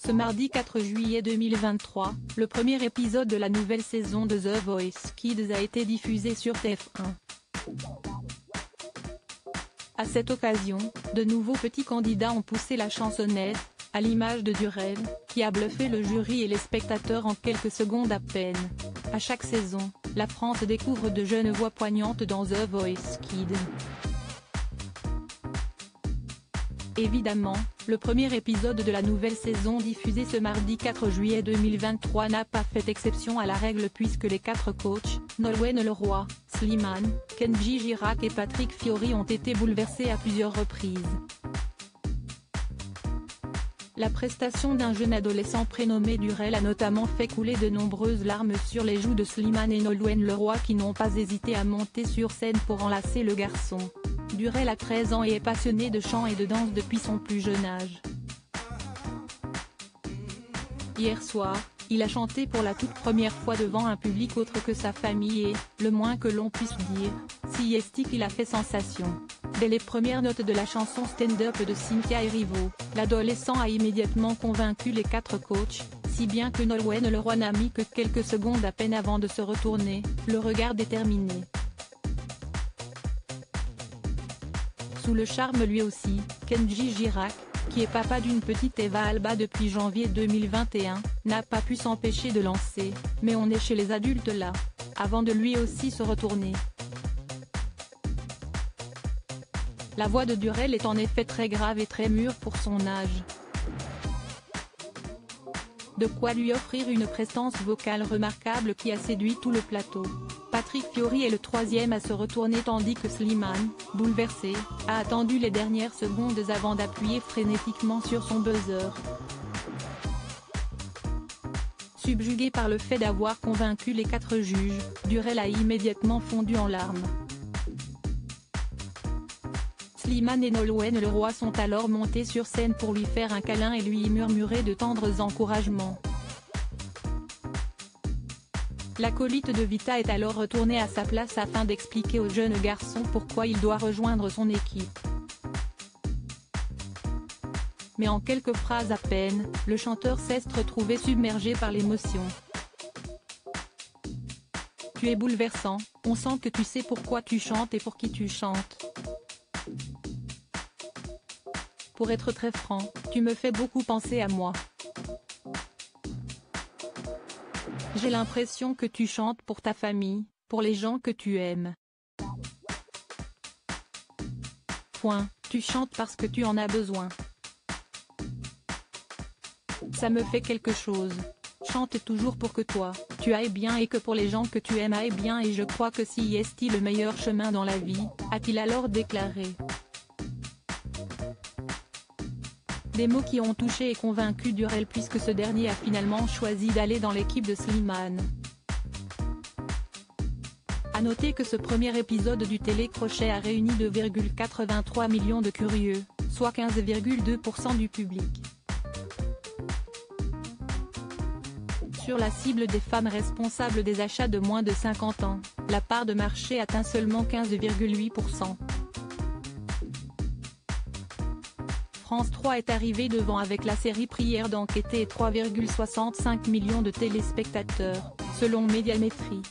Ce mardi 4 juillet 2023, le premier épisode de la nouvelle saison de The Voice Kids a été diffusé sur TF1. À cette occasion, de nouveaux petits candidats ont poussé la chansonnette, à l'image de Durel, qui a bluffé le jury et les spectateurs en quelques secondes à peine. À chaque saison, la France découvre de jeunes voix poignantes dans The Voice Kids. Évidemment, le premier épisode de la nouvelle saison diffusé ce mardi 4 juillet 2023 n'a pas fait exception à la règle puisque les 4 coachs, Nolwenn Leroy, Slimane, Kenji Girac et Patrick Fiori ont été bouleversés à plusieurs reprises. La prestation d'un jeune adolescent prénommé Durel a notamment fait couler de nombreuses larmes sur les joues de Slimane et Nolwenn Leroy qui n'ont pas hésité à monter sur scène pour enlacer le garçon. Durel a 13 ans et est passionné de chant et de danse depuis son plus jeune âge. Hier soir, il a chanté pour la toute première fois devant un public autre que sa famille et, le moins que l'on puisse dire, si est qu'il a fait sensation. Dès les premières notes de la chanson Stand Up de Cynthia Erivo, l'adolescent a immédiatement convaincu les 4 coachs, si bien que Nolwenn Leroy n'a mis que quelques secondes à peine avant de se retourner, le regard déterminé. Sous le charme lui aussi, Kenji Girac, qui est papa d'une petite Eva Alba depuis janvier 2021, n'a pas pu s'empêcher de lancer « Mais on est chez les adultes là », avant de lui aussi se retourner. La voix de Durel est en effet très grave et très mûre pour son âge. De quoi lui offrir une prestance vocale remarquable qui a séduit tout le plateau. Patrick Fiori est le troisième à se retourner tandis que Slimane, bouleversé, a attendu les dernières secondes avant d'appuyer frénétiquement sur son buzzer. Subjugué par le fait d'avoir convaincu les 4 juges, Durel a immédiatement fondu en larmes. Slimane et Nolwenn Leroy sont alors montés sur scène pour lui faire un câlin et lui murmurer de tendres encouragements. L'acolyte de Vita est alors retourné à sa place afin d'expliquer au jeune garçon pourquoi il doit rejoindre son équipe. Mais en quelques phrases à peine, le chanteur s'est retrouvé submergé par l'émotion. Tu es bouleversant, on sent que tu sais pourquoi tu chantes et pour qui tu chantes. Pour être très franc, tu me fais beaucoup penser à moi. J'ai l'impression que tu chantes pour ta famille, pour les gens que tu aimes. Point, tu chantes parce que tu en as besoin. Ça me fait quelque chose. Chante toujours pour que toi, tu ailles bien et que pour les gens que tu aimes aillent bien et je crois que si est le meilleur chemin dans la vie, a-t-il alors déclaré. Des mots qui ont touché et convaincu Durel puisque ce dernier a finalement choisi d'aller dans l'équipe de Slimane. A noter que ce premier épisode du télécrochet a réuni 2,83 millions de curieux, soit 15,2% du public. Sur la cible des femmes responsables des achats de moins de 50 ans, la part de marché atteint seulement 15,8%. France 3 est arrivé devant avec la série Prière d'enquêter et 3,65 millions de téléspectateurs, selon Médiamétrie.